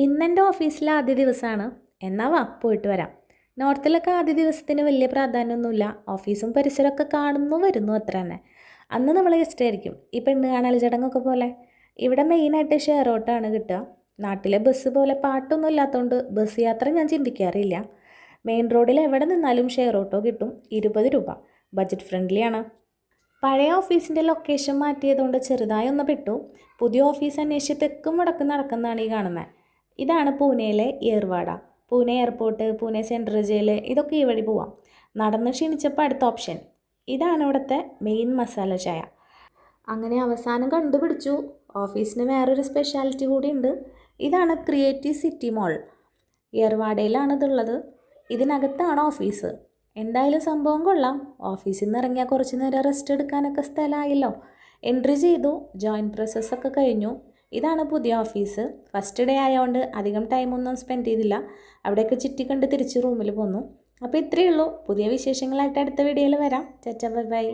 ഇന്നെൻ്റെ ഓഫീസിലെ ആദ്യ ദിവസമാണ്. എന്നാ വാ പോയിട്ട് വരാം. നോർത്തിലൊക്കെ ആദ്യ ദിവസത്തിന് വലിയ പ്രാധാന്യമൊന്നുമില്ല. ഓഫീസും പരിസരമൊക്കെ കാണുന്നു വരുന്നു അത്ര തന്നെ. അന്ന് നമ്മൾ ഗസ്റ്റ് ആയിരിക്കും. ഈ പെണ്ണ് കാണൽ ചടങ്ങൊക്കെ പോലെ. ഇവിടെ മെയിനായിട്ട് ഷെയർ ഓട്ടമാണ് കിട്ടുക. നാട്ടിലെ ബസ് പോലെ പാട്ടൊന്നും ഇല്ലാത്തതുകൊണ്ട് ബസ് യാത്ര ഞാൻ ചിന്തിക്കാറില്ല. മെയിൻ റോഡിൽ എവിടെ നിന്നാലും ഷെയർ ഓട്ടോ കിട്ടും. 20 രൂപ. ബജറ്റ് ഫ്രണ്ട്ലിയാണ്. പഴയ ഓഫീസിൻ്റെ ലൊക്കേഷൻ മാറ്റിയതുകൊണ്ട് ചെറുതായി ഒന്ന് പെട്ടു. പുതിയ ഓഫീസ് അന്വേഷിച്ച് തെക്കും വടക്കും നടക്കുന്നതാണ് ഈ കാണുന്നത്. ഇതാണ് പൂനെയിലെ Yerwada. Pune airport, Pune central jail, ഇതൊക്കെ ഈ വഴി പോവാം. നടന്ന് ക്ഷീണിച്ചപ്പോൾ അടുത്ത ഓപ്ഷൻ. ഇതാണ് ഇവിടുത്തെ മെയിൻ മസാല ചായ. അങ്ങനെ അവസാനം കണ്ടുപിടിച്ചു. ഓഫീസിന് വേറൊരു സ്പെഷ്യാലിറ്റി കൂടിയുണ്ട്. ഇതാണ് ക്രിയേറ്റീവ് സിറ്റി മോൾ. ഏർവാഡയിലാണ് ഇതുള്ളത്. ഇതിനകത്താണ് ഓഫീസ്. എന്തായാലും സംഭവം കൊള്ളാം. ഓഫീസിൽ നിന്ന് ഇറങ്ങിയാൽ കുറച്ച് നേരം റെസ്റ്റ് എടുക്കാനൊക്കെ സ്ഥലമായല്ലോ. എൻട്രി ചെയ്തു. ജോയിൻ പ്രോസസ്സൊക്കെ കഴിഞ്ഞു. ഇതാണ് പുതിയ ഓഫീസ്. ഫസ്റ്റ് ഡേ ആയതുകൊണ്ട് അധികം ടൈമൊന്നും സ്പെൻഡ് ചെയ്തില്ല. അവിടെയൊക്കെ ചുറ്റിക്കണ്ട് തിരിച്ച് റൂമിൽ പോന്നു. അപ്പോൾ ഇത്രയേ ഉള്ളൂ. പുതിയ വിശേഷങ്ങളായിട്ട് അടുത്ത വീഡിയോയിൽ വരാം. ചാച്ചാ ബൈ ബൈ.